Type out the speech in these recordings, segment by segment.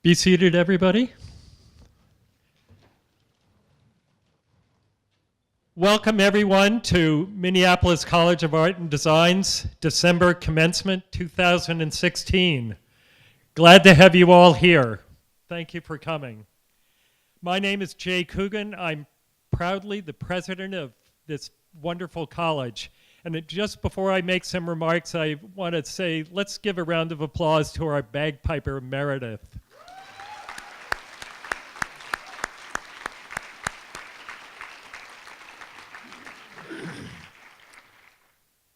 Be seated, everybody. Welcome, everyone, to Minneapolis College of Art and Design's December Commencement 2016. Glad to have you all here. Thank you for coming. My name is Jay Coogan. I'm proudly the president of this wonderful college. And just before I make some remarks, I want to say, let's give a round of applause to our bagpiper, Meredith.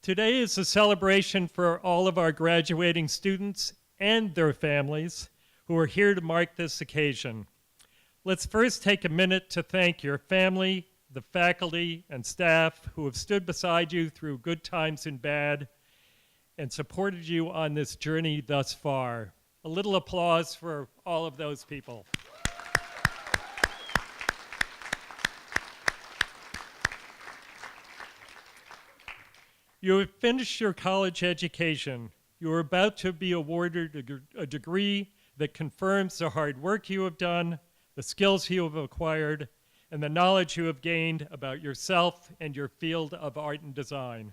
Today is a celebration for all of our graduating students and their families who are here to mark this occasion. Let's first take a minute to thank your family, the faculty and staff who have stood beside you through good times and bad and supported you on this journey thus far. A little applause for all of those people. You have finished your college education. You are about to be awarded a degree that confirms the hard work you have done, the skills you have acquired, and the knowledge you have gained about yourself and your field of art and design.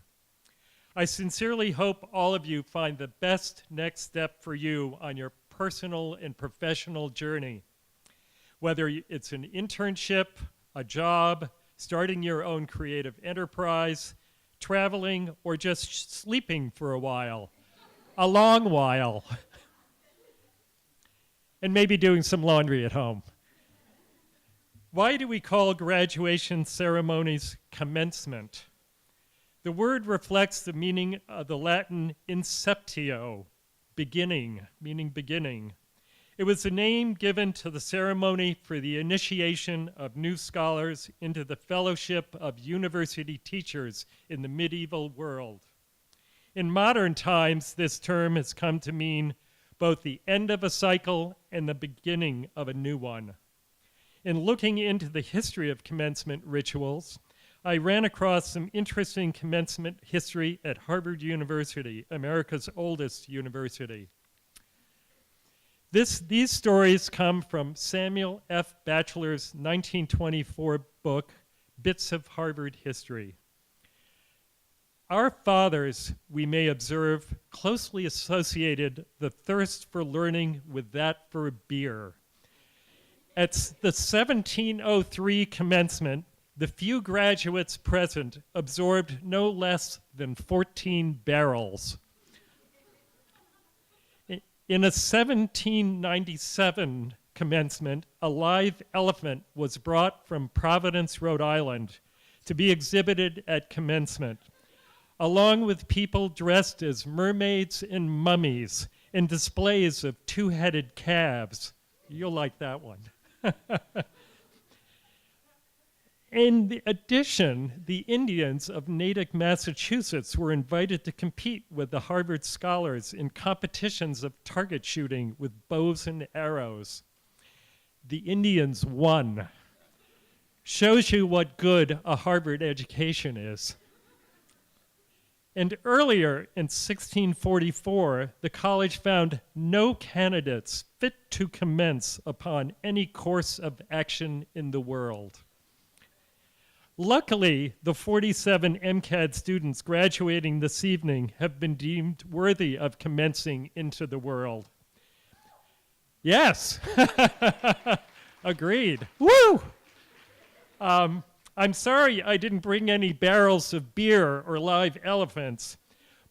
I sincerely hope all of you find the best next step for you on your personal and professional journey. Whether it's an internship, a job, starting your own creative enterprise, traveling, or just sleeping for a while, a long while, and maybe doing some laundry at home. Why do we call graduation ceremonies commencement? The word reflects the meaning of the Latin inceptio, beginning, meaning beginning. It was the name given to the ceremony for the initiation of new scholars into the fellowship of university teachers in the medieval world. In modern times, this term has come to mean both the end of a cycle and the beginning of a new one. In looking into the history of commencement rituals, I ran across some interesting commencement history at Harvard University, America's oldest university. These stories come from Samuel F. Batchelor's 1924 book, Bits of Harvard History. Our fathers, we may observe, closely associated the thirst for learning with that for beer. At the 1703 commencement, the few graduates present absorbed no less than 14 barrels. In a 1797 commencement, a live elephant was brought from Providence, Rhode Island, to be exhibited at commencement, along with people dressed as mermaids and mummies and displays of two-headed calves. You'll like that one. In addition, the Indians of Natick, Massachusetts were invited to compete with the Harvard scholars in competitions of target shooting with bows and arrows. The Indians won. Shows you what good a Harvard education is. And earlier, in 1644, the college found no candidates fit to commence upon any course of action in the world. Luckily, the 47 MCAD students graduating this evening have been deemed worthy of commencing into the world. Yes, agreed. Woo! I'm sorry I didn't bring any barrels of beer or live elephants,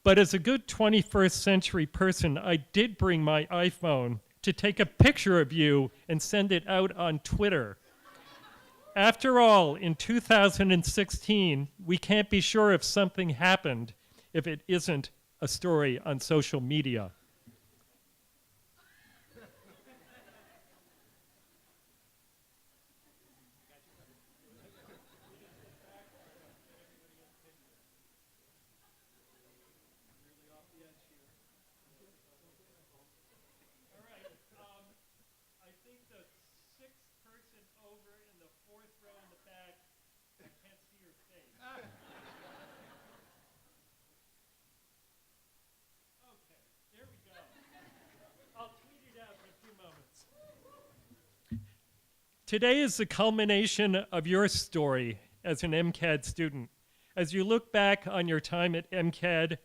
but as a good 21st century person, I did bring my iPhone to take a picture of you and send it out on Twitter. After all, in 2016, we can't be sure if something happened if it isn't a story on social media. There we Today is the culmination of your story as an MCAD student. As you look back on your time at MCAD,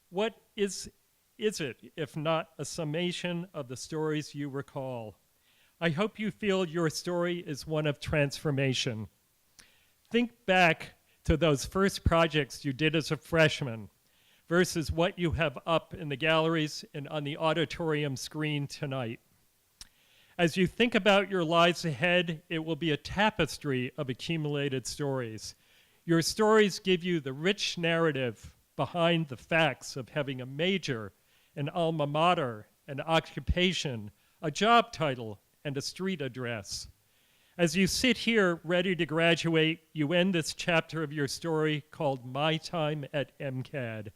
what is it, if not a summation of the stories you recall? I hope you feel your story is one of transformation. Think back to those first projects you did as a freshman versus what you have up in the galleries and on the auditorium screen tonight. As you think about your lives ahead, it will be a tapestry of accumulated stories. Your stories give you the rich narrative behind the facts of having a major, an alma mater, an occupation, a job title, and a street address. As you sit here ready to graduate, you end this chapter of your story called My Time at MCAD.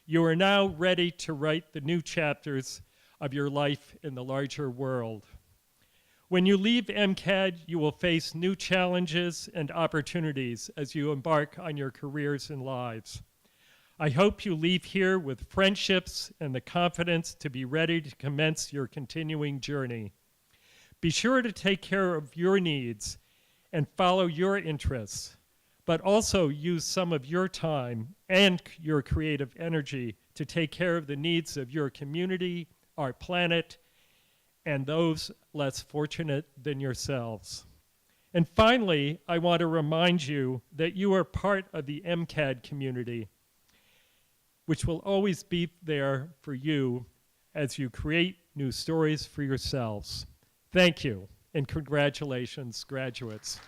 You are now ready to write the new chapters of your life in the larger world. When you leave MCAD, you will face new challenges and opportunities as you embark on your careers and lives. I hope you leave here with friendships and the confidence to be ready to commence your continuing journey. Be sure to take care of your needs and follow your interests, but also use some of your time and your creative energy to take care of the needs of your community, our planet, and those less fortunate than yourselves. And finally, I want to remind you that you are part of the MCAD community, which will always be there for you as you create new stories for yourselves. Thank you, and congratulations, graduates.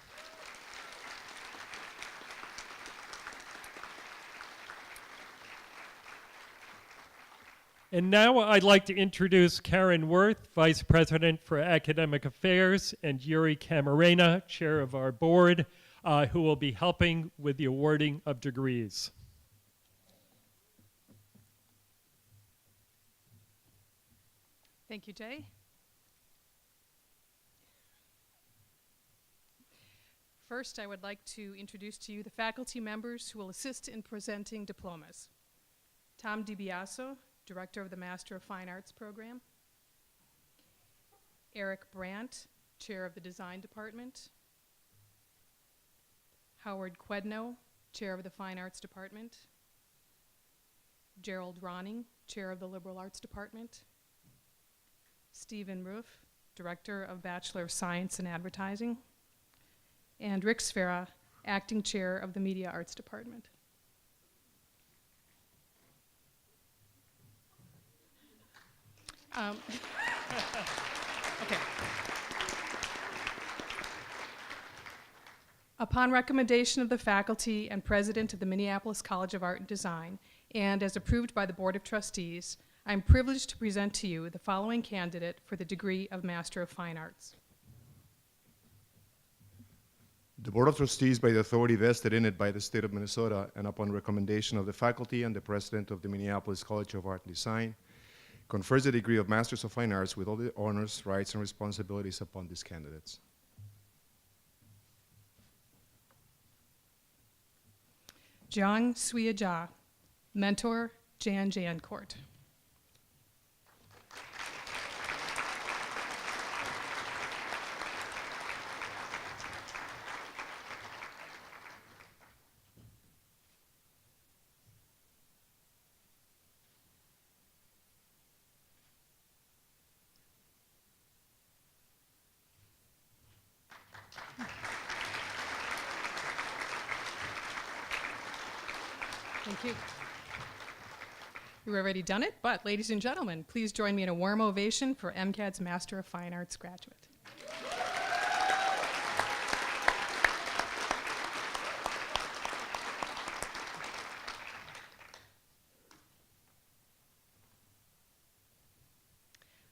And now I'd like to introduce Karen Wirth, Vice President for Academic Affairs, and Yuri Camarena, Chair of our board, who will be helping with the awarding of degrees. Thank you, Jay. First, I would like to introduce to you the faculty members who will assist in presenting diplomas. Tom DiBiaso, Director of the Master of Fine Arts Program. Eric Brandt, Chair of the Design Department. Howard Quedno, Chair of the Fine Arts Department. Gerald Ronning, Chair of the Liberal Arts Department. Stephen Roof, Director of Bachelor of Science in Advertising. And Rick Sfera, Acting Chair of the Media Arts Department. Okay. Upon recommendation of the faculty and president of the Minneapolis College of Art and Design, and as approved by the Board of Trustees, I am privileged to present to you the following candidate for the degree of Master of Fine Arts. The Board of Trustees, by the authority vested in it by the state of Minnesota, and upon recommendation of the faculty and the president of the Minneapolis College of Art and Design, confers the degree of Masters of Fine Arts with all the honors, rights, and responsibilities upon these candidates. Jiang Suya-Ja, Mentor, Jan Jancourt. Thank you. You've already done it, but ladies and gentlemen, please join me in a warm ovation for MCAD's Master of Fine Arts graduate.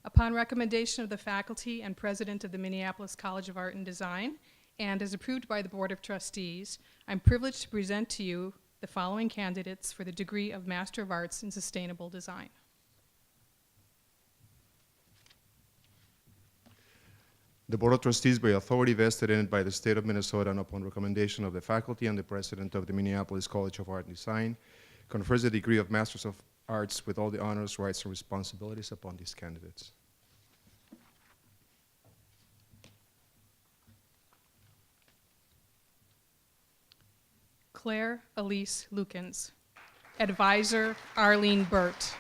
Upon recommendation of the faculty and president of the Minneapolis College of Art and Design, and as approved by the Board of Trustees, I'm privileged to present to you the following candidates for the degree of Master of Arts in Sustainable Design. The Board of Trustees, by authority vested in it by the state of Minnesota and upon recommendation of the faculty and the president of the Minneapolis College of Art and Design, confers the degree of Masters of Arts with all the honors, rights, and responsibilities upon these candidates. Claire Elise Lukens. Advisor, Arlene Burt.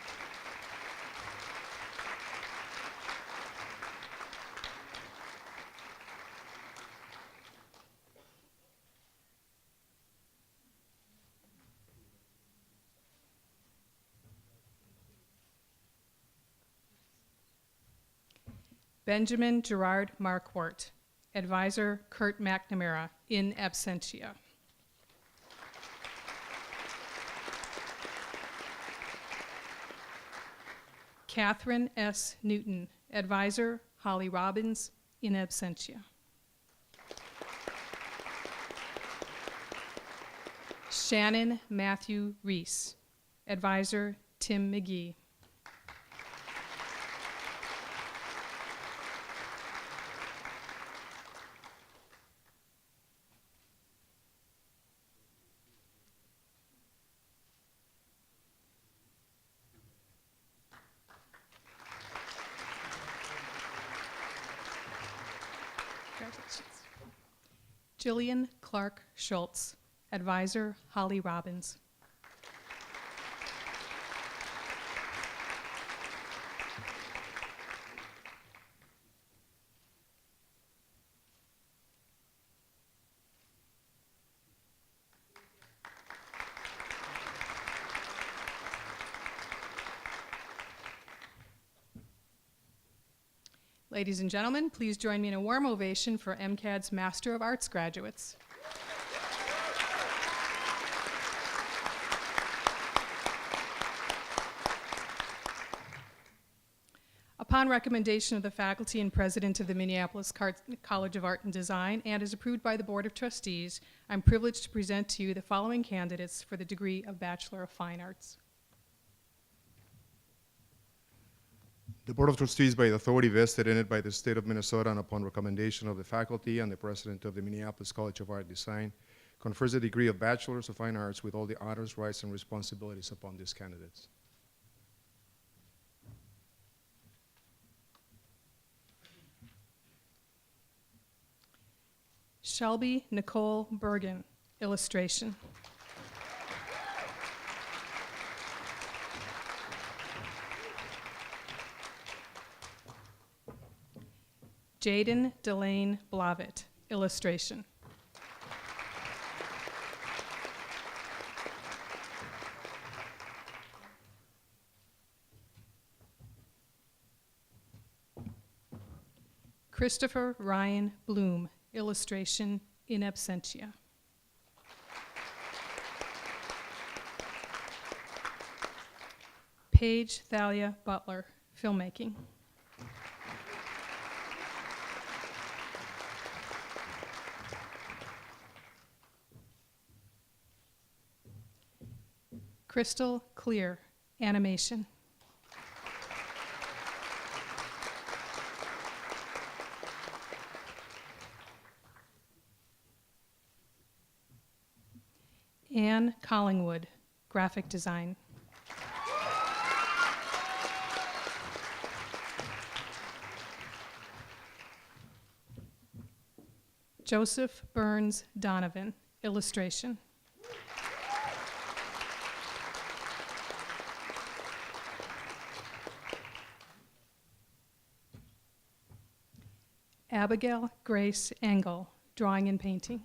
Benjamin Gerard Marquardt. Advisor, Kurt McNamara, in absentia. Catherine S. Newton. Advisor, Holly Robbins, in absentia. Shannon Matthew Reese. Advisor, Tim McGee. Congratulations. Jillian Clark Schultz. Advisor, Holly Robbins. Ladies and gentlemen, please join me in a warm ovation for MCAD's Master of Arts graduates. Upon recommendation of the faculty and president of the Minneapolis College of Art and Design, and as approved by the Board of Trustees, I'm privileged to present to you the following candidates for the degree of Bachelor of Fine Arts. The Board of Trustees, by the authority vested in it by the state of Minnesota and upon recommendation of the faculty and the president of the Minneapolis College of Art and Design, confers the degree of Bachelors of Fine Arts with all the honors, rights, and responsibilities upon these candidates. Shelby Nicole Bergen, illustration. Jaden Delane Blavitt, illustration. Christopher Ryan Bloom, illustration, in absentia. Paige Thalia Butler, filmmaking. Crystal Clear, animation. Anne Collingwood, graphic design. Joseph Burns Donovan, illustration. Abigail Grace Engel, drawing and painting.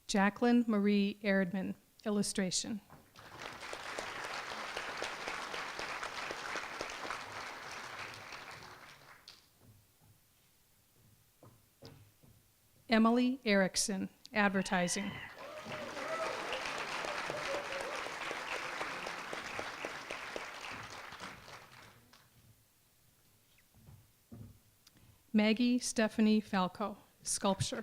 Jacqueline Marie Erdman, illustration. Emily Erickson, advertising. Maggie Stephanie Falco, sculpture.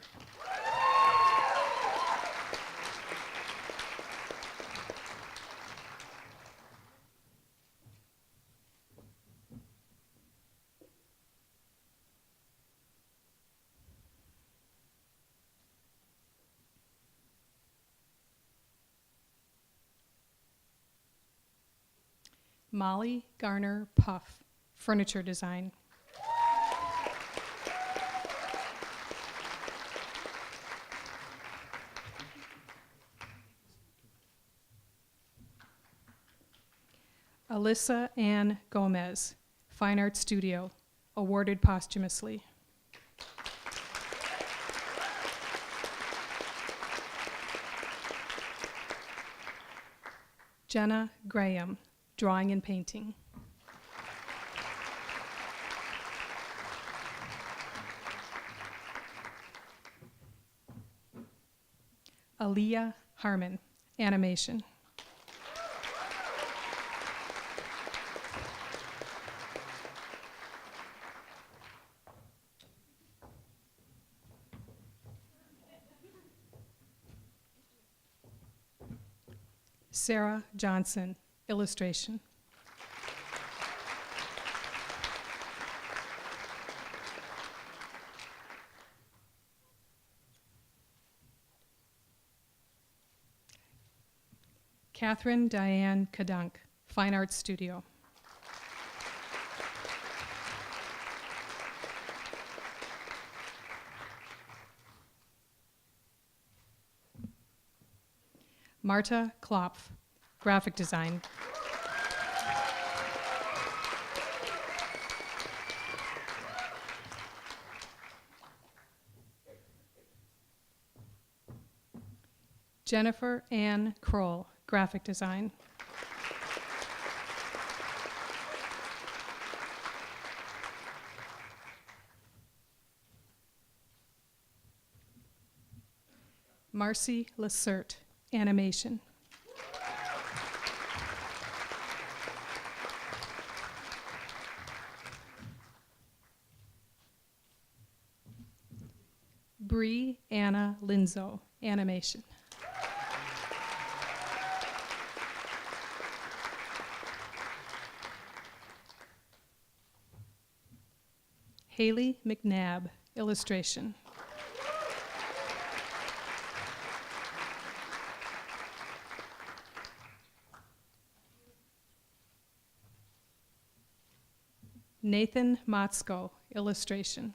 Molly Garner Puff, furniture design. Alyssa Ann Gomez, Fine Art Studio, awarded posthumously. Jenna Graham, Drawing and Painting. Aaliyah Harmon, Animation. Sarah Johnson, Illustration. Catherine Diane Kadunk, Fine Art Studio. Marta Klopf, Graphic Design. Jennifer Ann Kroll, Graphic Design. Marcy Lacerte, Animation. Bree Anna Linzo, Animation. Haley McNabb, Illustration. Nathan Motzko, Illustration.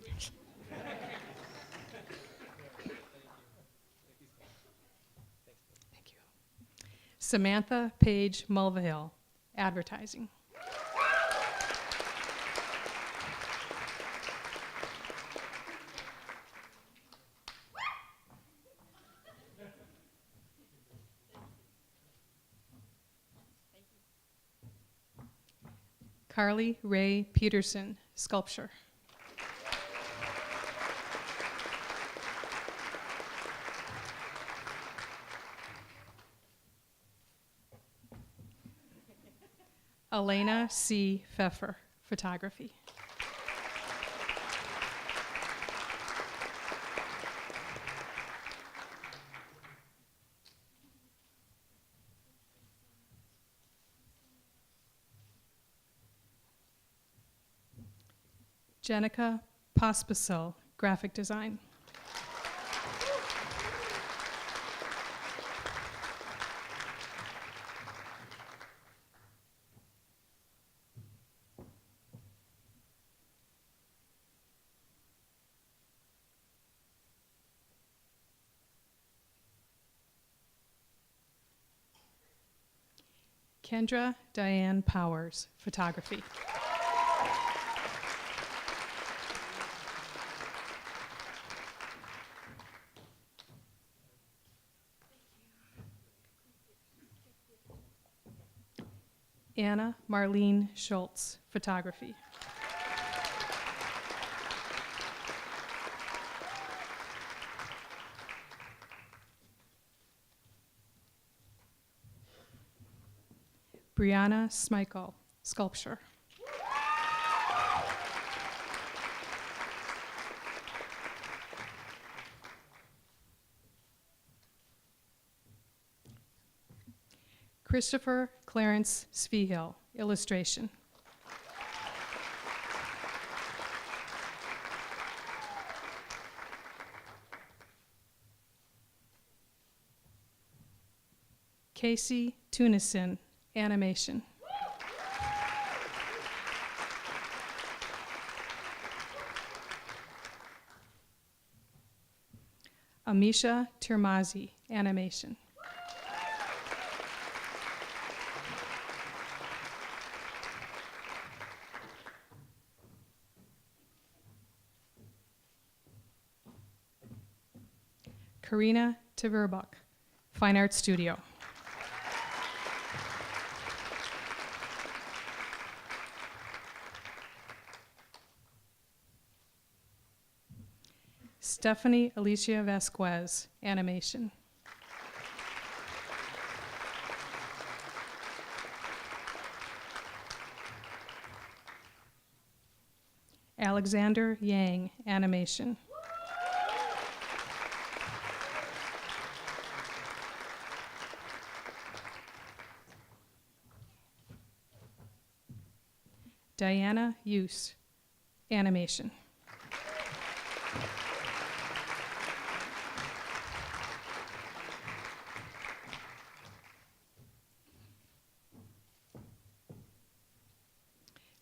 Thank you. Samantha Page Mulvihill, Advertising. Carly Ray Peterson, Sculpture. Elena C. Pfeffer, Photography. Jenica Pospisil, Graphic Design. Kendra Diane Powers, Photography. Anna Marlene Schultz, Photography. Brianna Smeichel, Sculpture. Christopher Clarence Svehill, Illustration. Casey Tunison, Animation. Amisha Tirmazi, animation. Karina Tverbach, Fine Arts Studio. Stephanie Alicia Vasquez, animation. Alexander Yang, animation. Diana Use, animation.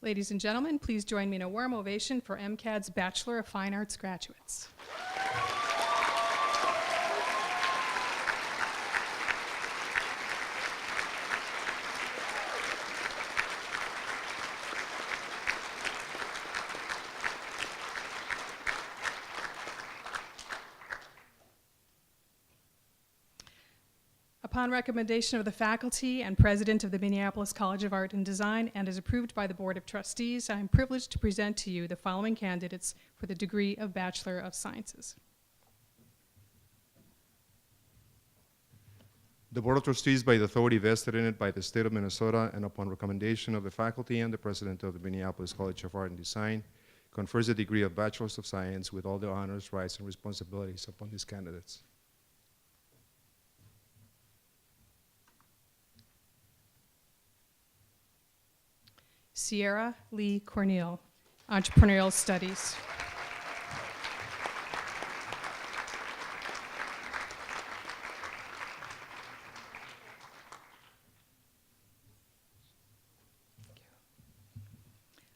Ladies and gentlemen, please join me in a warm ovation for MCAD's Bachelor of Fine Arts graduates. Upon recommendation of the faculty and president of the Minneapolis College of Art and Design and as approved by the Board of Trustees, I am privileged to present to you the following candidates for the degree of Bachelor of Sciences. The Board of Trustees, by the authority vested in it by the state of Minnesota and upon recommendation of the faculty and the president of the Minneapolis College of Art and Design, confers the degree of Bachelor of Science with all the honors, rights, and responsibilities upon these candidates. Sierra Lee Corneal, Entrepreneurial Studies.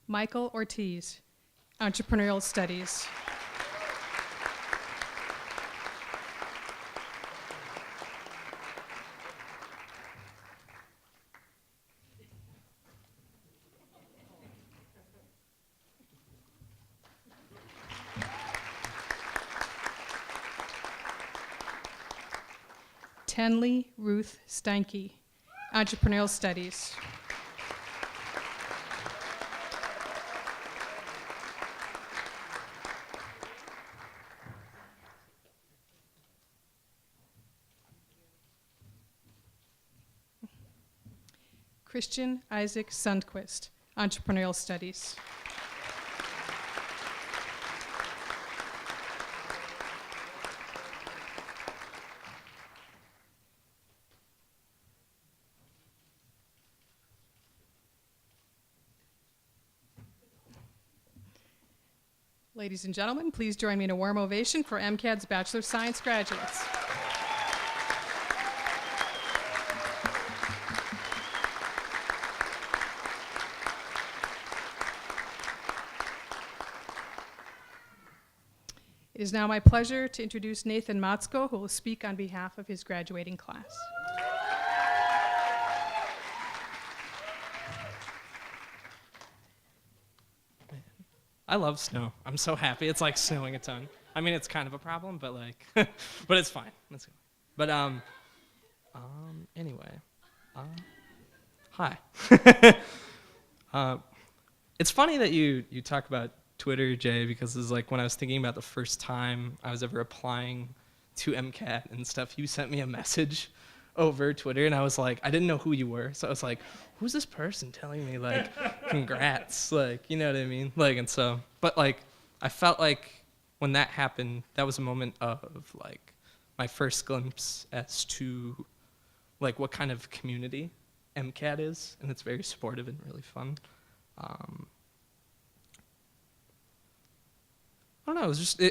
Michael Ortiz, Entrepreneurial Studies. Tenley Ruth Steinke, Entrepreneurial Studies. Christian Isaac Sundquist, Entrepreneurial Studies. Ladies and gentlemen, please join me in a warm ovation for MCAD's Bachelor of Science graduates. It is now my pleasure to introduce Nathan Motzko, who will speak on behalf of his graduating class. I love snow. I'm so happy. It's like snowing a ton. I mean, it's kind of a problem, but like, but it's fine. Let's go. But anyway, hi. It's funny that you talk about Twitter, Jay, because it's like when I was thinking about the first time I was ever applying to MCAT and stuff, you sent me a message over Twitter, and I was like, I didn't know who you were, so I was like, who's this person telling me like, congrats, like, you know what I mean? Like, and so, but like, I felt like when that happened, that was a moment of like my first glimpse as to like what kind of community MCAT is, and it's very supportive and really fun. I don't know, it was just,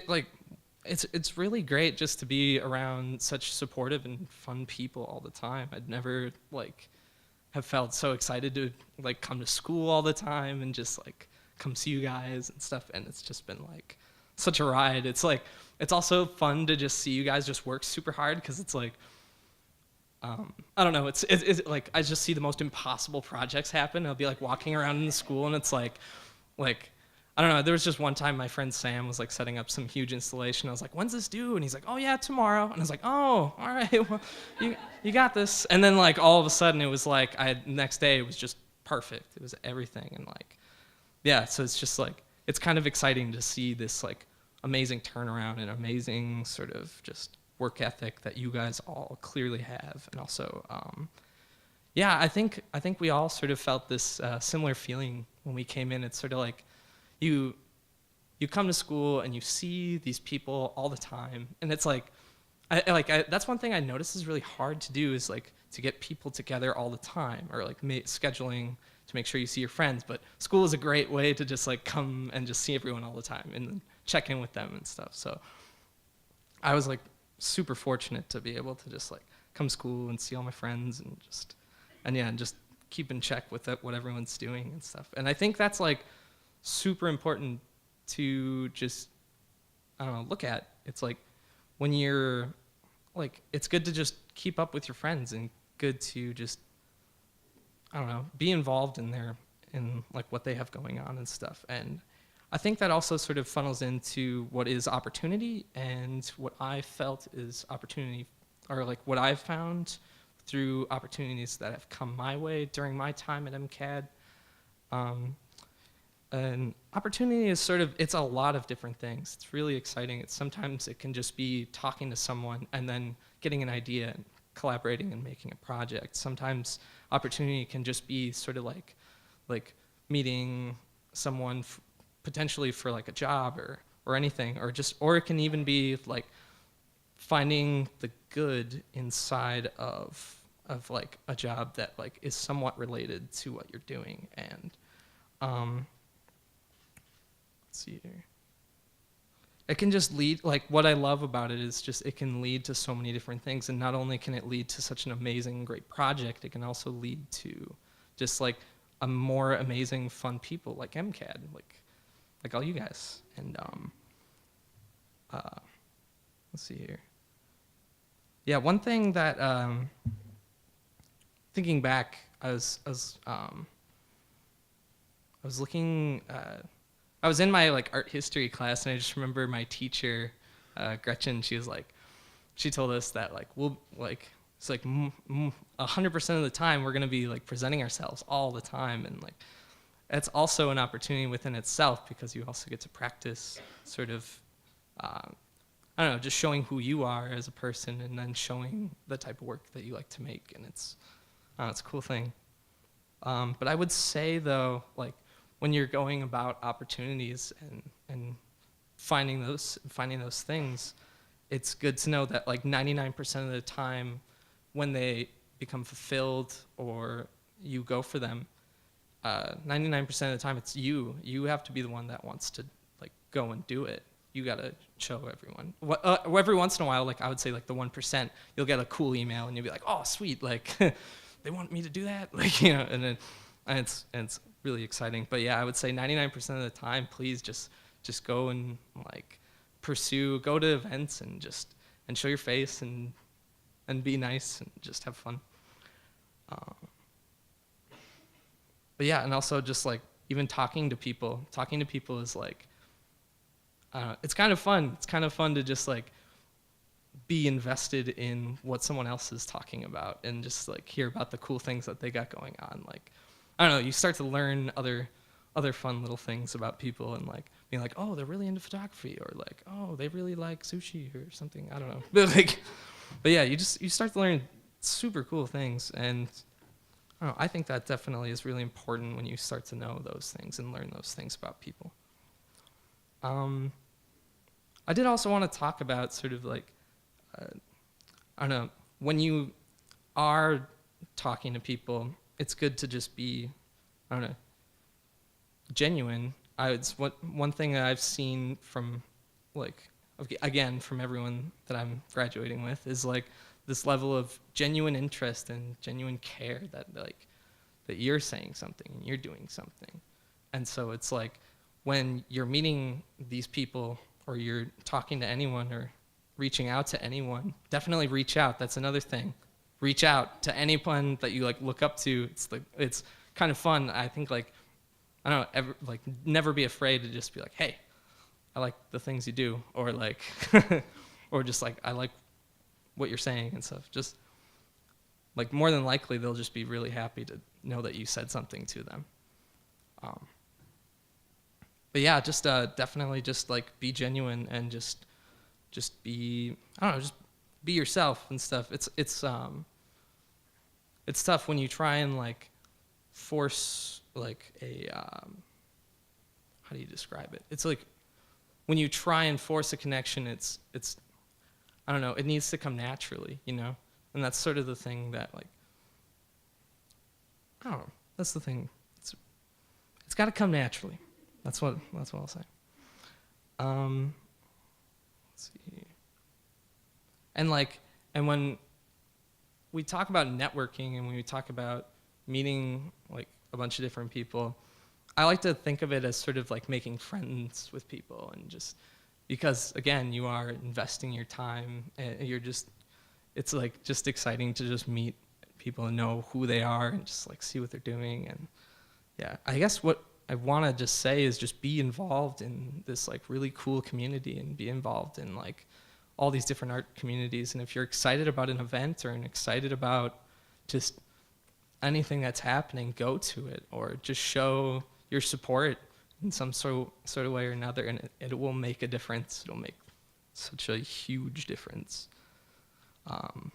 it's really great just to be around such supportive and fun people all the time. I'd never like have felt so excited to like come to school all the time and just like come see you guys and stuff, and it's just been like such a ride. It's like, it's also fun to just see you guys just work super hard, because it's like, I don't know, it's like, I just see the most impossible projects happen. I'll be like walking around in the school, and it's like, I don't know, there was just one time my friend Sam was like setting up some huge installation. I was like, when's this due? And he's like, oh yeah, tomorrow. And I was like, oh, all right, well, you got this. And then like all of a sudden it was like, next day it was just perfect. It was everything. And like, yeah, so it's just like, it's kind of exciting to see this like amazing turnaround and amazing sort of just work ethic that you guys all clearly have. And also, yeah, I think we all sort of felt this similar feeling when we came in. It's sort of like, you come to school and you see these people all the time, and it's like, that's one thing I notice is really hard to do, is like to get people together all the time, or like scheduling to make sure you see your friends. But school is a great way to just like come and just see everyone all the time and check in with them and stuff. So I was like super fortunate to be able to just like come to school and see all my friends and just keep in check with what everyone's doing and stuff. And I think that's like super important to just, I don't know, look at. It's like when you're like, it's good to just keep up with your friends, and good to just, I don't know, be involved in like what they have going on and stuff. And I think that also sort of funnels into what is opportunity, and what I felt is opportunity, or like what I've found through opportunities that have come my way during my time at MCAD. And opportunity is sort of, it's a lot of different things. It's really exciting. Sometimes it can just be talking to someone and then getting an idea and collaborating and making a project. Sometimes opportunity can just be sort of like meeting someone potentially for like a job or anything, or it can even be like finding the good inside of like a job that like is somewhat related to what you're doing. And let's see here. It can just lead, like what I love about it is just it can lead to so many different things. And not only can it lead to such an amazing, great project, it can also lead to just like a more amazing, fun people like MCAD, like all you guys. And let's see here. Yeah, one thing that thinking back, I was looking. I was in my like art history class, and I just remember my teacher, Gretchen. She told us that like it's like 100% of the time we're gonna be like presenting ourselves all the time, and like it's also an opportunity within itself, because you also get to practice sort of, I don't know, just showing who you are as a person, and then showing the type of work that you like to make, and it's a cool thing. But I would say though, like, when you're going about opportunities and finding those things, it's good to know that like 99% of the time when they become fulfilled or you go for them, 99% of the time it's you. You have to be the one that wants to like go and do it. You gotta show everyone. Every once in a while, like I would say like the 1%, you'll get a cool email and you'll be like, oh sweet, like they want me to do that, like, you know, and it's really exciting. But yeah, I would say 99% of the time, please just go and like go to events and show your face and be nice and just have fun. But yeah, and also just like even talking to people is like, it's kind of fun. It's kind of fun to just like be invested in what someone else is talking about and just like hear about the cool things that they got going on. Like, I don't know, you start to learn other fun little things about people, and like being like, oh, they're really into photography, or like, oh, they really like sushi or something. I don't know. But yeah, you start to learn super cool things, and I don't know, I think that definitely is really important when you start to know those things and learn those things about people. I did also want to talk about sort of like, I don't know, when you are talking to people, it's good to just be, I don't know, genuine. One thing that I've seen from, like, again, from everyone that I'm graduating with is like this level of genuine interest and genuine care that you're saying something and you're doing something. And so it's like when you're meeting these people or you're talking to anyone or reaching out to anyone, definitely reach out. That's another thing. Reach out to anyone that you like look up to. It's kind of fun. I think like, I don't know, never be afraid to just be like, hey, I like the things you do, or like, or just like, I like what you're saying and stuff. Just like more than likely they'll just be really happy to know that you said something to them. But yeah, just definitely just like be genuine and just be, I don't know, just be yourself and stuff. It's tough when you try and like force like a how do you describe it? It's like when you try and force a connection, it's I don't know, it needs to come naturally, you know? And that's sort of the thing that like, I don't know, that's the thing. It's got to come naturally. That's what I'll say. Let's see. And when we talk about networking and when we talk about meeting like a bunch of different people, I like to think of it as sort of like making friends with people, and just because again, you are investing your time and it's like just exciting to just meet people and know who they are and just like see what they're doing. And yeah, I guess what I want to just say is just be involved in this like really cool community and be involved in like all these different art communities. And if you're excited about an event or excited about just anything that's happening, go to it or just show your support in some sort of way or another, and it will make a difference. It'll make such a huge difference. Well,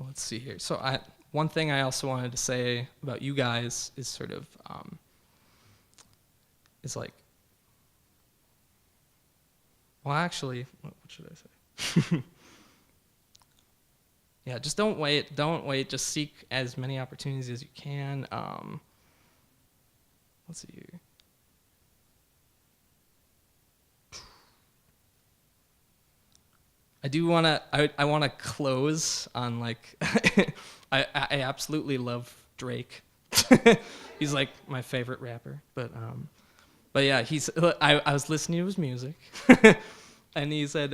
let's see here. So one thing I also wanted to say about you guys is sort of, is like, well, actually, what should I say? Yeah, just don't wait, just seek as many opportunities as you can. Let's see here. I want to close on like, I absolutely love Drake. He's like my favorite rapper, but yeah, I was listening to his music, and he said,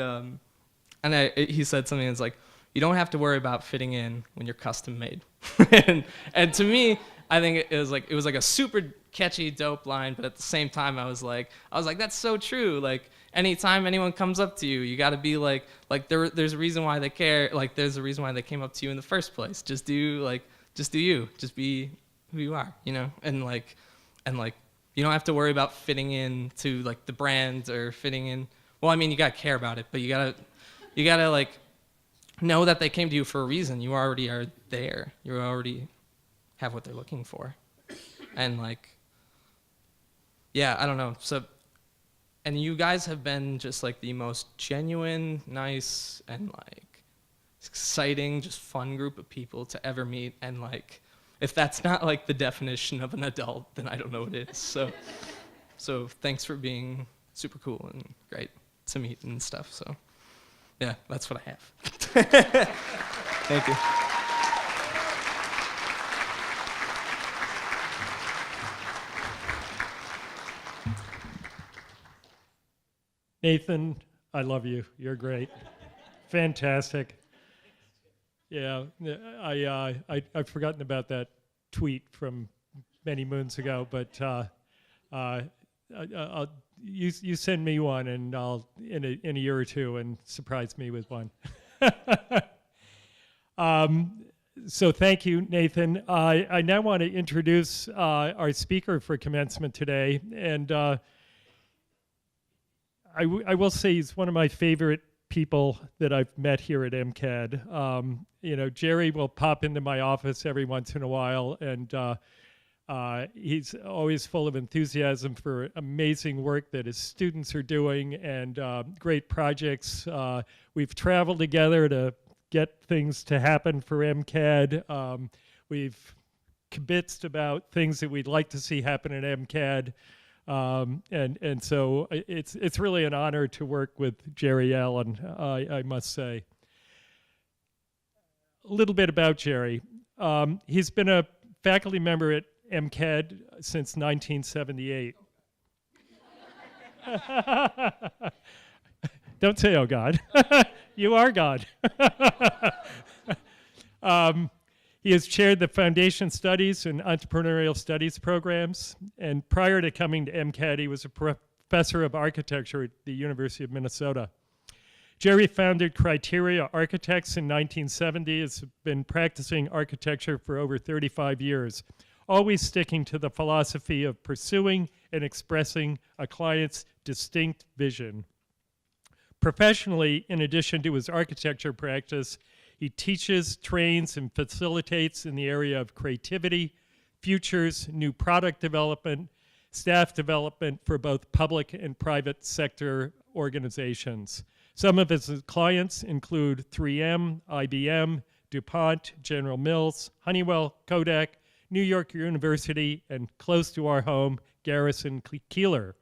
he said something that's like, you don't have to worry about fitting in when you're custom made. and to me, I think it was like a super catchy, dope line, but at the same time, I was like, that's so true. Like, anytime anyone comes up to you, you got to be like there's a reason why they care. Like, there's a reason why they came up to you in the first place. Just do you. Just be who you are, you know? And you don't have to worry about fitting in to like the brand or fitting in. Well, I mean, you got to care about it, but you got to like know that they came to you for a reason. You already are there. You already have what they're looking for. And like, yeah, I don't know. So, and you guys have been just like the most genuine, nice, and like exciting, just fun group of people to ever meet. And like, if that's not like the definition of an adult, then I don't know what is. So thanks for being super cool and great to meet and stuff. So yeah, that's what I have. Thank you. Nathan, I love you. You're great. Fantastic. Yeah, I've forgotten about that tweet from many moons ago, but you send me one, and I'll in a year or two and surprise me with one. So thank you, Nathan. I now want to introduce our speaker for commencement today, and I will say he's one of my favorite people that I've met here at MCAD. Jerry will pop into my office every once in a while, and he's always full of enthusiasm for amazing work that his students are doing and great projects. We've traveled together to get things to happen for MCAD. We've kibitzed about things that we'd like to see happen at MCAD. And so it's really an honor to work with Jerry Allen, I must say. A little bit about Jerry. He's been a faculty member at MCAD since 1978. Don't say, oh God. You are God. He has chaired the Foundation Studies and Entrepreneurial Studies programs. And prior to coming to MCAD, he was a professor of architecture at the University of Minnesota. Jerry founded Criteria Architects in 1970. Has been practicing architecture for over 35 years, always sticking to the philosophy of pursuing and expressing a client's distinct vision. Professionally, in addition to his architecture practice, he teaches, trains, and facilitates in the area of creativity, futures, new product development, staff development for both public and private sector organizations. Some of his clients include 3M, IBM, DuPont, General Mills, Honeywell, Kodak, New York University, and close to our home, Garrison Keillor.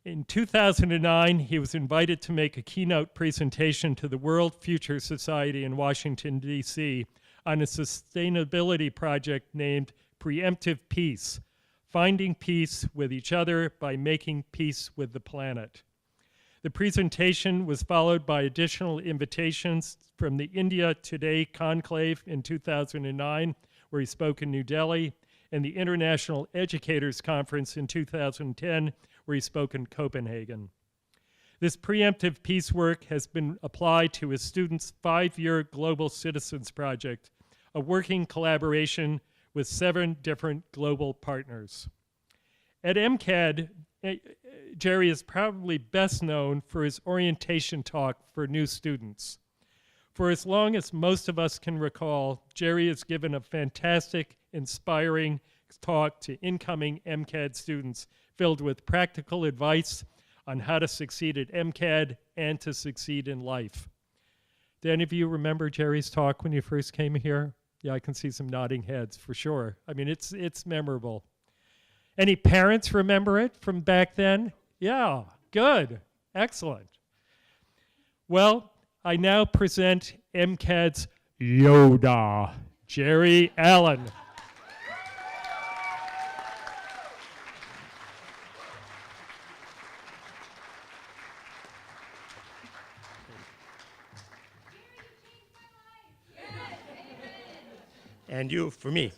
In 2009, he was invited to make a keynote presentation to the World Future Society in Washington, D.C. on a sustainability project named Preemptive Peace, Finding Peace with Each Other by Making Peace with the Planet. The presentation was followed by additional invitations from the India Today Conclave in 2009, where he spoke in New Delhi, and the International Educators Conference in 2010, where he spoke in Copenhagen. This preemptive peace work has been applied to his students' 5-year Global Citizens Project, a working collaboration with 7 different global partners. At MCAD, Jerry is probably best known for his orientation talk for new students. For as long as most of us can recall, Jerry has given a fantastic, inspiring talk to incoming MCAD students filled with practical advice on how to succeed at MCAD and to succeed in life. Do any of you remember Jerry's talk when you first came here? Yeah, I can see some nodding heads for sure. I mean, it's memorable. Any parents remember it from back then? Yeah, good, excellent. Well, I now present MCAD's Yoda, Jerry Allen. And you for me.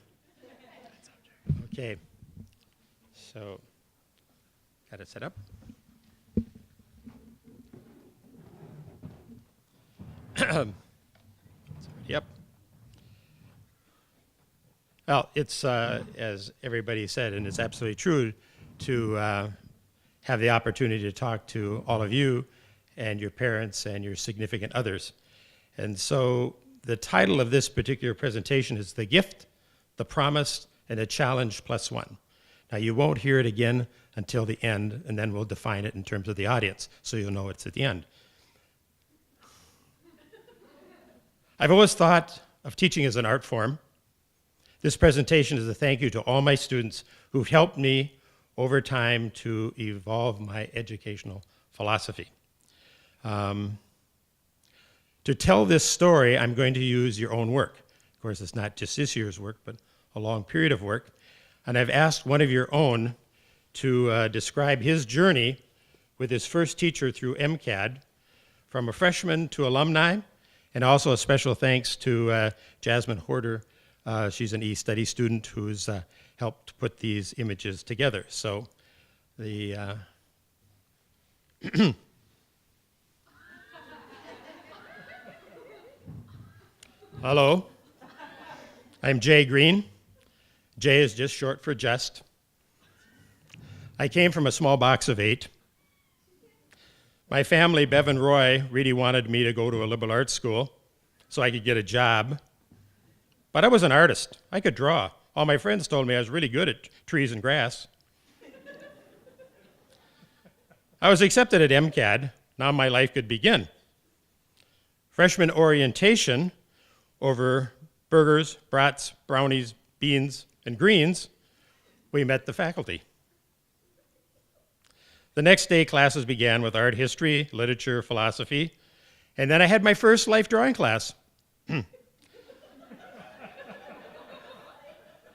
Okay. So, got it set up. Yep. Well, it's, as everybody said, and it's absolutely true, to have the opportunity to talk to all of you and your parents and your significant others. And so the title of this particular presentation is The Gift, the Promise, and a Challenge plus one. Now, you won't hear it again until the end, and then we'll define it in terms of the audience, so you'll know it's at the end. I've always thought of teaching as an art form. This presentation is a thank you to all my students who've helped me over time to evolve my educational philosophy. To tell this story, I'm going to use your own work. Of course, it's not just this year's work, but a long period of work. And I've asked one of your own to describe his journey with his first teacher through MCAD, from a freshman to alumni, and also a special thanks to Jasmine Horder. She's an e-study student who's helped put these images together. So the Hello, I'm Jay Green. Jay is just short for just. I came from a small box of 8. My family, Bev and Roy, really wanted me to go to a liberal arts school so I could get a job. But I was an artist. I could draw. All my friends told me I was really good at trees and grass. I was accepted at MCAD. Now my life could begin. Freshman orientation over burgers, brats, brownies, beans, and greens, we met the faculty. The next day, classes began with art history, literature, philosophy, and then I had my first life drawing class.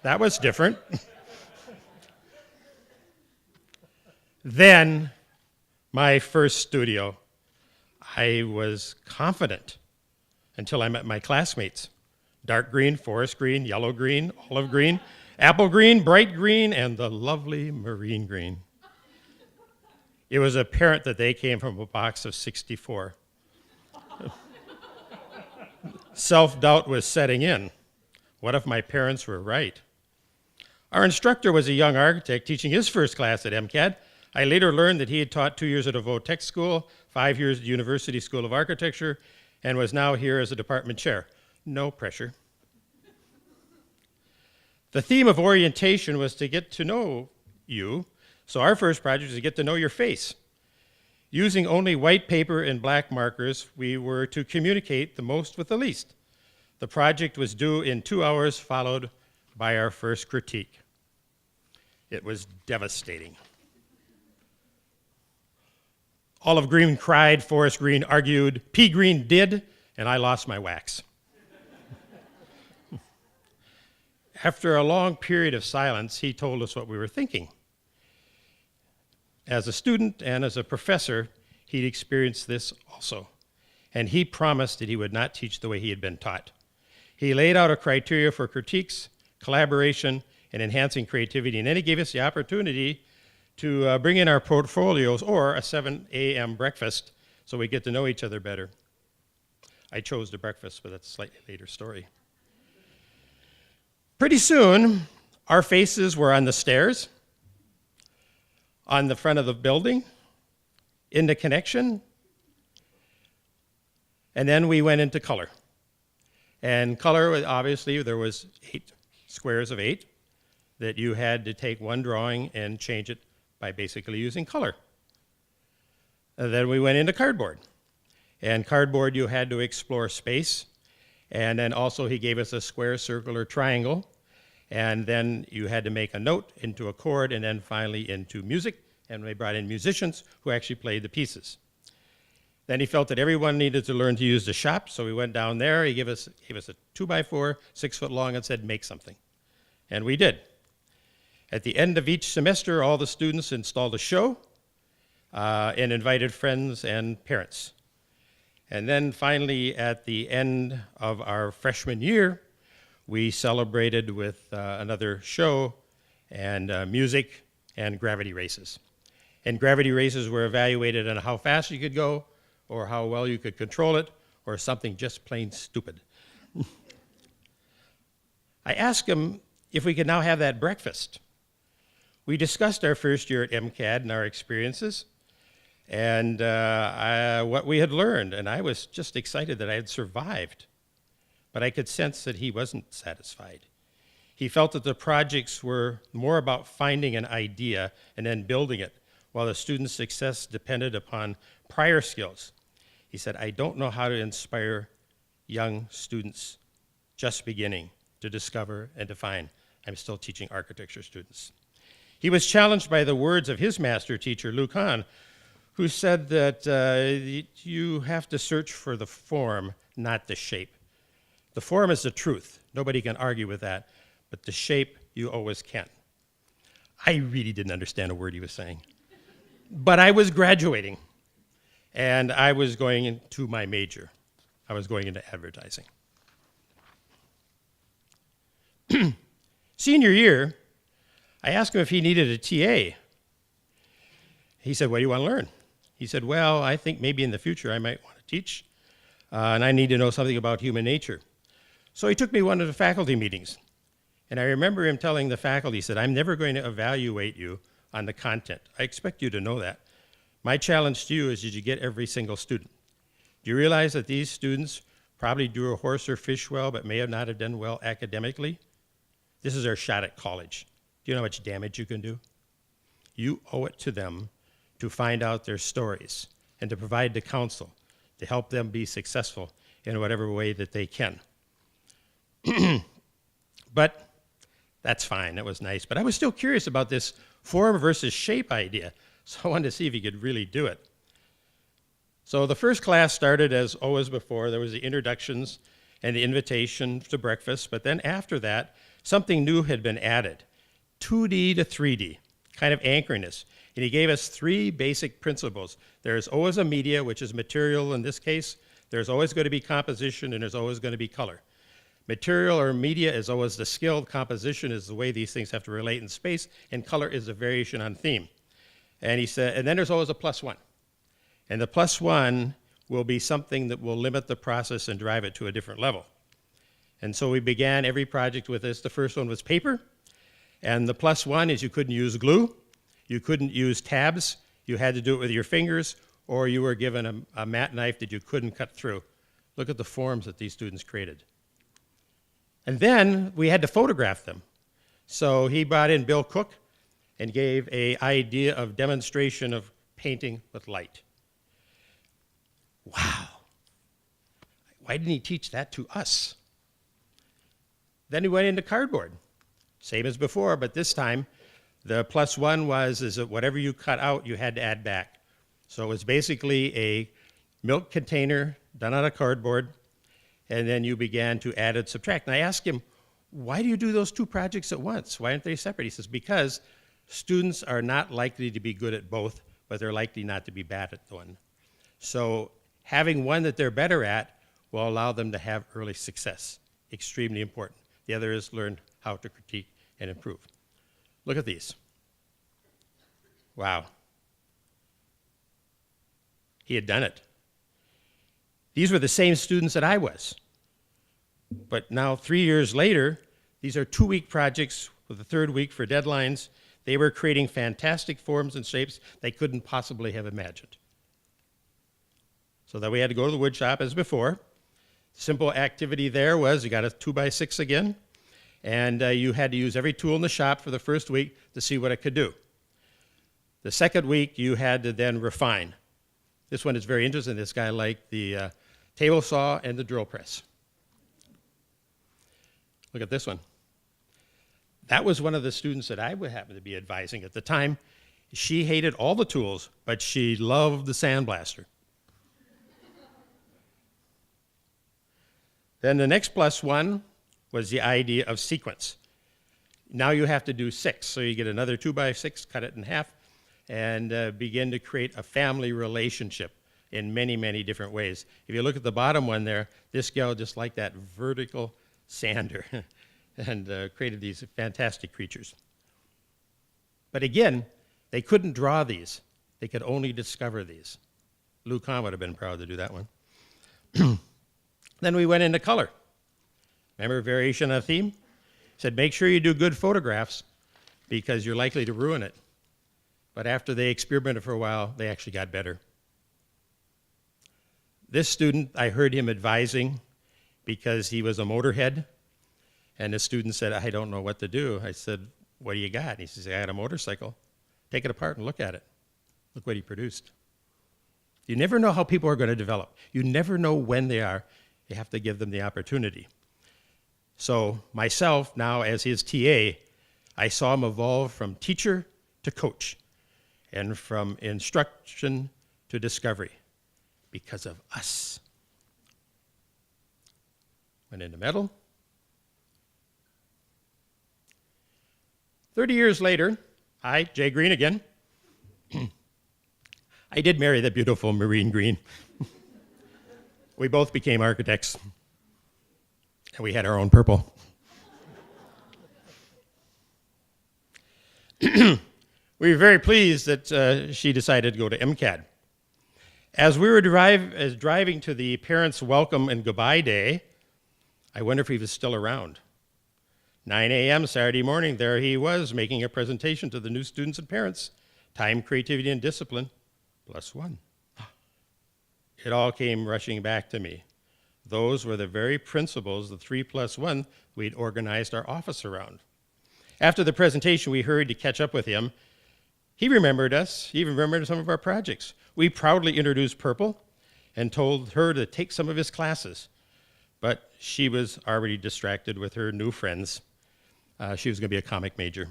That was different. Then my first studio, I was confident until I met my classmates. Dark green, forest green, yellow green, olive green, apple green, bright green, and the lovely marine green. It was apparent that they came from a box of 64. Self-doubt was setting in. What if my parents were right? Our instructor was a young architect teaching his first class at MCAD. I later learned that he had taught 2 years at a Vo-Tech school, 5 years at the University School of Architecture, and was now here as a department chair. No pressure. The theme of orientation was to get to know you, so our first project was to get to know your face. Using only white paper and black markers, we were to communicate the most with the least. The project was due in 2 hours, followed by our first critique. It was devastating. Olive Green cried, Forest Green argued, Pea Green did, and I lost my wax. After a long period of silence, he told us what we were thinking. As a student and as a professor, he'd experienced this also, and he promised that he would not teach the way he had been taught. He laid out a criteria for critiques, collaboration, and enhancing creativity, and then he gave us the opportunity to bring in our portfolios or a 7 a.m. breakfast so we get to know each other better. I chose the breakfast, but that's a slightly later story. Pretty soon, our faces were on the stairs, on the front of the building, in the connection, and then we went into color. And color, obviously, there was 8 squares of 8 that you had to take one drawing and change it by basically using color. And then we went into cardboard. And cardboard, you had to explore space. And then also he gave us a square, circle, or triangle. And then you had to make a note into a chord, and then finally into music. And we brought in musicians who actually played the pieces. Then he felt that everyone needed to learn to use the shop, so we went down there. He gave us a 2x4, 6 foot long, and said, make something. And we did. At the end of each semester, all the students installed a show and invited friends and parents. And then finally, at the end of our freshman year, we celebrated with another show and music and gravity races. And gravity races were evaluated on how fast you could go, or how well you could control it, or something just plain stupid. I asked him if we could now have that breakfast. We discussed our first year at MCAD and our experiences, and what we had learned, and I was just excited that I had survived. But I could sense that he wasn't satisfied. He felt that the projects were more about finding an idea and then building it, while the student's success depended upon prior skills. He said, I don't know how to inspire young students just beginning to discover and define. I'm still teaching architecture students. He was challenged by the words of his master teacher, Luke Hahn, who said that you have to search for the form, not the shape. The form is the truth. Nobody can argue with that. But the shape, you always can. I really didn't understand a word he was saying. But I was graduating, and I was going into my major. I was going into advertising. Senior year, I asked him if he needed a TA. He said, what do you want to learn? He said, well, I think maybe in the future I might want to teach, and I need to know something about human nature. So he took me to one of the faculty meetings, and I remember him telling the faculty, he said, I'm never going to evaluate you on the content. I expect you to know that. My challenge to you is, did you get every single student? Do you realize that these students probably drew a horse or fish well, but may not have done well academically? This is their shot at college. Do you know how much damage you can do? You owe it to them to find out their stories and to provide the counsel to help them be successful in whatever way that they can. But that's fine, that was nice. But I was still curious about this form versus shape idea, so I wanted to see if he could really do it. So the first class started as always before. There was the introductions and the invitation to breakfast, but then after that, something new had been added, 2D to 3D. kind of anchoring us. And he gave us 3 basic principles. There's always a media, which is material in this case. There's always going to be composition, and there's always going to be color. Material or media is always the skill. Composition is the way these things have to relate in space, and color is a variation on theme. And he said, and then there's always a +1. And the +1 will be something that will limit the process and drive it to a different level. And so we began every project with this. The first one was paper. And the +1 is you couldn't use glue. You couldn't use tabs. You had to do it with your fingers, or you were given a mat knife that you couldn't cut through. Look at the forms that these students created. And then we had to photograph them. So he brought in Bill Cook and gave an idea of demonstration of painting with light. Wow. Why didn't he teach that to us? Then he went into cardboard. Same as before, but this time the +1 was that whatever you cut out, you had to add back. So it was basically a milk container done out of cardboard, and then you began to add and subtract. And I asked him, why do you do those 2 projects at once? Why aren't they separate? He says, because students are not likely to be good at both, but they're likely not to be bad at one. So having one that they're better at will allow them to have early success. Extremely important. The other is learn how to critique and improve. Look at these. Wow. He had done it. These were the same students that I was. But now, 3 years later, these are 2-week projects with the 3rd week for deadlines. They were creating fantastic forms and shapes they couldn't possibly have imagined. So then we had to go to the wood shop as before. Simple activity there was you got a 2x6 again, and you had to use every tool in the shop for the first week to see what it could do. The second week, you had to then refine. This one is very interesting. This guy liked the table saw and the drill press. Look at this one. That was one of the students that I would happen to be advising at the time. She hated all the tools, but she loved the sandblaster. Then the next +1 was the idea of sequence. Now you have to do 6, so you get another 2x6, cut it in half, and begin to create a family relationship in many, many different ways. If you look at the bottom one there, this gal just like that vertical sander and created these fantastic creatures. But again, they couldn't draw these. They could only discover these. Lou Kahn would have been proud to do that one. Then we went into color. Remember variation on theme? Said make sure you do good photographs because you're likely to ruin it. But after they experimented for a while, they actually got better. This student, I heard him advising because he was a motorhead, and the student said, I don't know what to do. I said, what do you got? And he says, I got a motorcycle. Take it apart and look at it. Look what he produced. You never know how people are going to develop. You never know when they are. You have to give them the opportunity. So myself, now as his TA, I saw him evolve from teacher to coach and from instruction to discovery because of us. Went into metal. 30 years later, hi, Jay Green again. I did marry that beautiful Marine Green. We both became architects, and we had our own purple. We were very pleased that she decided to go to MCAD. As we were driving to the parents' welcome and goodbye day, I wonder if he was still around. 9 a.m. Saturday morning, there he was making a presentation to the new students and parents. Time, creativity, and discipline, +1. It all came rushing back to me. Those were the very principles, the 3+1, we'd organized our office around. After the presentation, we hurried to catch up with him. He remembered us. He even remembered some of our projects. We proudly introduced Purple and told her to take some of his classes. But she was already distracted with her new friends. She was going to be a comic major.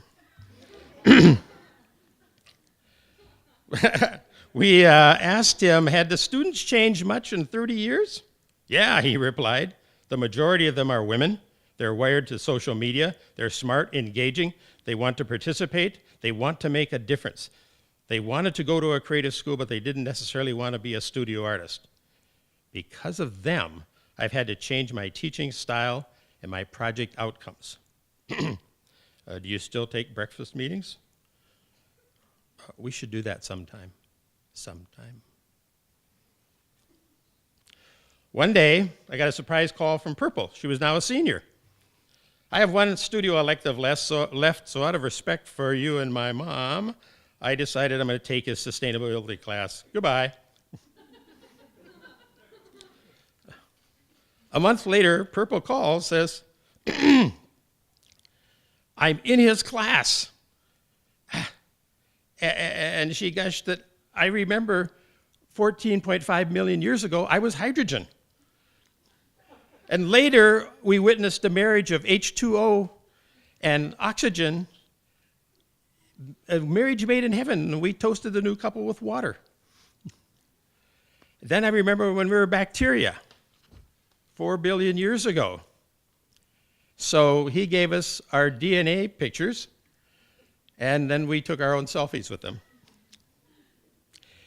We asked him, had the students changed much in 30 years? Yeah, he replied. The majority of them are women, They're wired to social media. They're smart, engaging. They want to participate. They want to make a difference. They wanted to go to a creative school, but they didn't necessarily want to be a studio artist. Because of them, I've had to change my teaching style and my project outcomes. Do you still take breakfast meetings? We should do that sometime. One day, I got a surprise call from Purple. She was now a senior. I have one studio elective left, so out of respect for you and my mom, I decided I'm going to take his sustainability class. Goodbye. A month later, Purple calls, says, I'm in his class. And she gushed that I remember 14.5 million years ago, I was hydrogen. And later, we witnessed the marriage of H2O and oxygen, a marriage made in heaven, and we toasted the new couple with water. Then I remember when we were bacteria, 4 billion years ago. So he gave us our DNA pictures, and then we took our own selfies with them.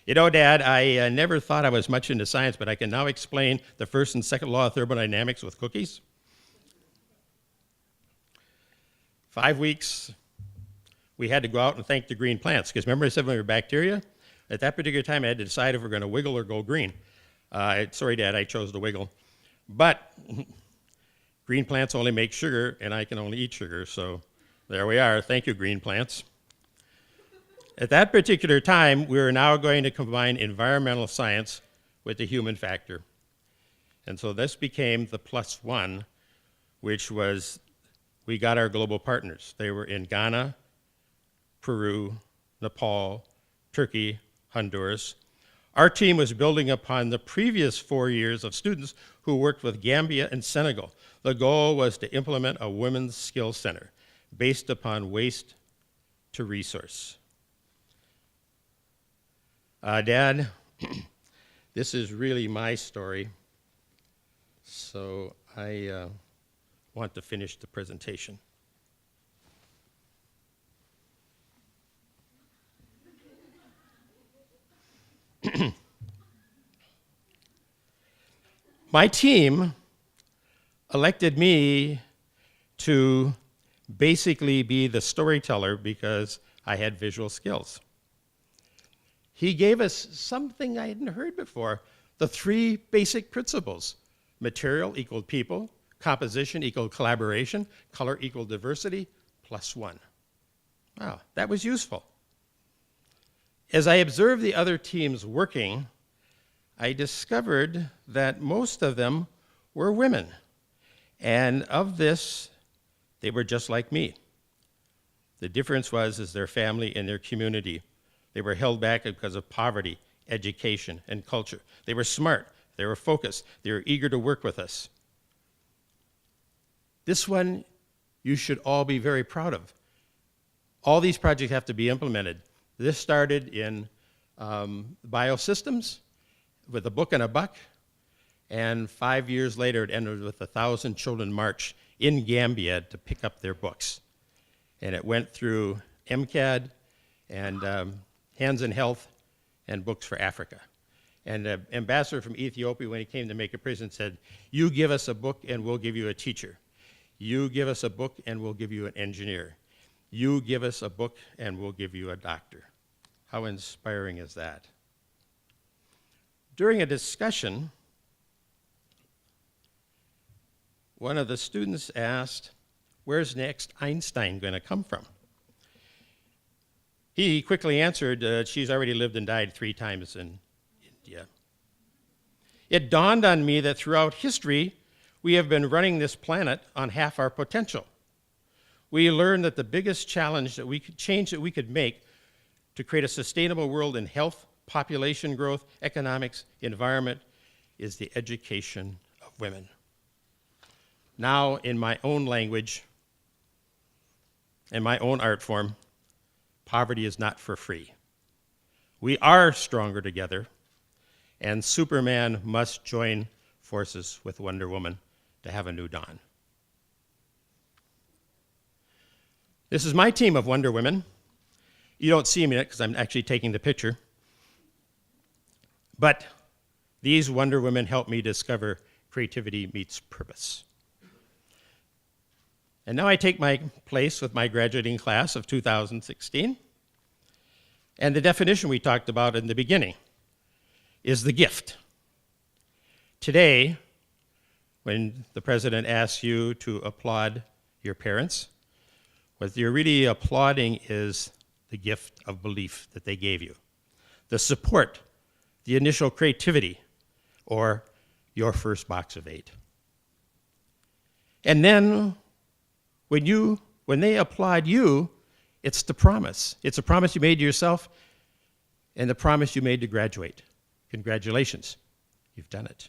You know, Dad, I never thought I was much into science, but I can now explain the first and second law of thermodynamics with cookies. 5 weeks, we had to go out and thank the green plants, because remember I said when we were bacteria? At that particular time, I had to decide if we're going to wiggle or go green. Sorry, Dad, I chose to wiggle. But green plants only make sugar, and I can only eat sugar, so there we are. Thank you, green plants. At that particular time, we were now going to combine environmental science with the human factor. And so this became the +1, which was we got our global partners. They were in Ghana, Peru, Nepal, Turkey, Honduras. Our team was building upon the previous 4 years of students who worked with Gambia and Senegal. The goal was to implement a women's skills center based upon waste to resource. Dad, this is really my story, so I want to finish the presentation. My team elected me to basically be the storyteller because I had visual skills. He gave us something I hadn't heard before, the 3 basic principles. Material equaled people, composition equaled collaboration, color equaled diversity, +1. Wow, that was useful. As I observed the other teams working, I discovered that most of them were women. And of this, they were just like me. The difference was their family and their community. They were held back because of poverty, education, and culture. They were smart. They were focused. They were eager to work with us. This one you should all be very proud of. All these projects have to be implemented. This started in biosystems with a book and a buck, and 5 years later it ended with 1,000 children march in Gambia to pick up their books. And it went through MCAD and Hands in Health and Books for Africa. And the ambassador from Ethiopia, when he came to make a present, said, you give us a book and we'll give you a teacher. You give us a book and we'll give you an engineer. You give us a book and we'll give you a doctor. How inspiring is that? During a discussion, one of the students asked, where's next Einstein going to come from? He quickly answered, she's already lived and died 3 times in India. It dawned on me that throughout history, we have been running this planet on half our potential. We learned that the biggest change that we could make to create a sustainable world in health, population growth, economics, environment, is the education of women. Now, in my own language, in my own art form, poverty is not for free. We are stronger together, and Superman must join forces with Wonder Woman to have a new dawn. This is my team of Wonder Women. You don't see them yet because I'm actually taking the picture. But these Wonder Women helped me discover creativity meets purpose. And now I take my place with my graduating class of 2016. And the definition we talked about in the beginning is the gift. Today, when the president asks you to applaud your parents, what you're really applauding is the gift of belief that they gave you, the support, the initial creativity, or your first box of 8. And then when they applaud you, it's the promise. It's a promise you made to yourself and the promise you made to graduate. Congratulations, you've done it.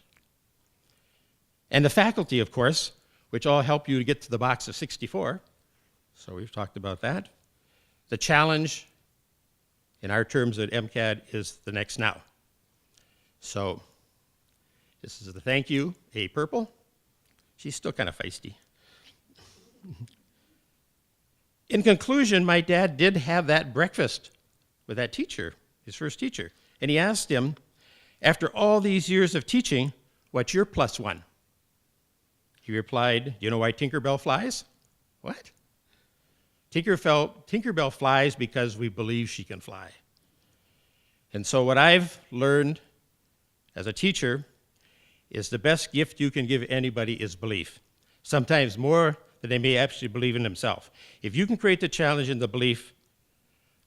And the faculty, of course, which all help you to get to the box of 64. So we've talked about that. The challenge in our terms at MCAD is the next now. So this is the thank you, A Purple. She's still kind of feisty. In conclusion, my dad did have that breakfast with that teacher, his first teacher. And he asked him, after all these years of teaching, what's your +1? He replied, do you know why Tinkerbell flies? What? Tinkerbell flies because we believe she can fly. And so what I've learned as a teacher is the best gift you can give anybody is belief. Sometimes more than they may actually believe in themselves. If you can create the challenge and the belief,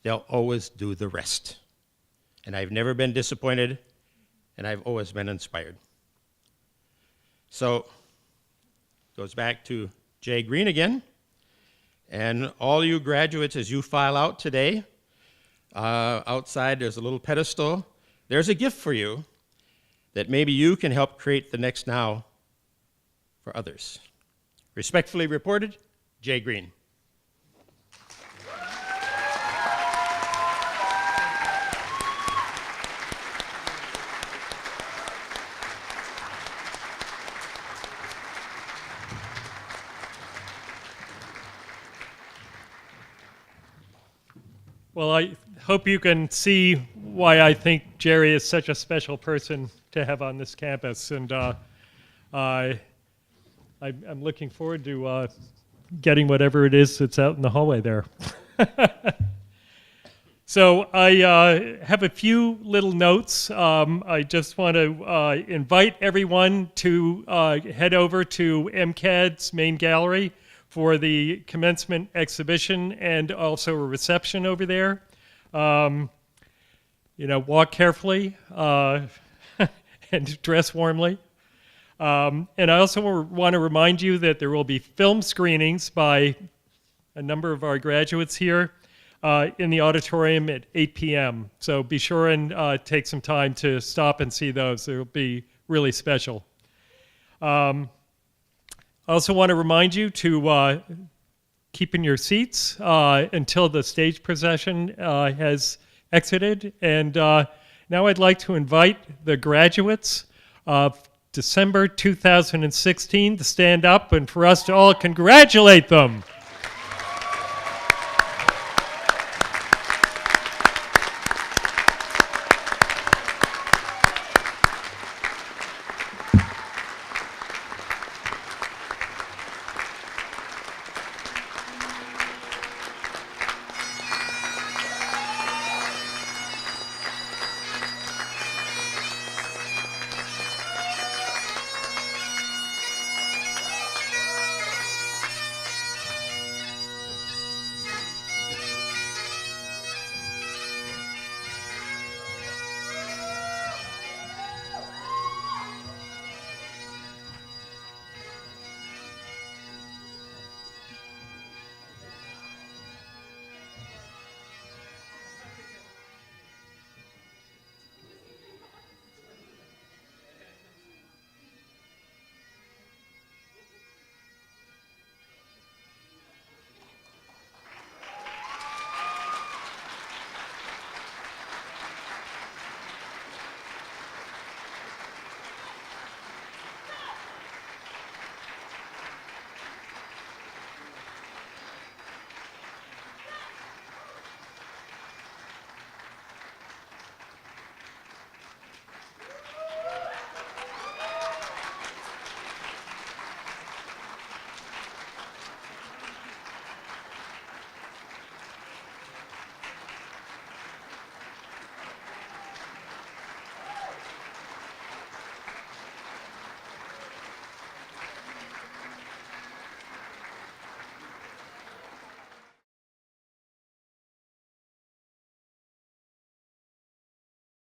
they'll always do the rest. And I've never been disappointed, and I've always been inspired. So, goes back to Jay Green again. And all you graduates, as you file out today, outside there's a little pedestal. There's a gift for you that maybe you can help create the next now for others. Respectfully reported, Jay Green. Well, I hope you can see why I think Jerry is such a special person to have on this campus. And I'm looking forward to getting whatever it is that's out in the hallway there. So I have a few little notes. I just want to invite everyone to head over to MCAD's main gallery for the commencement exhibition and also a reception over there. Walk carefully and dress warmly. And I also want to remind you that there will be film screenings by a number of our graduates here in the auditorium at 8 p.m. So be sure and take some time to stop and see those. They'll be really special. I also want to remind you to keep in your seats until the stage procession has exited. And now I'd like to invite the graduates of December 2016 to stand up and for us to all congratulate them.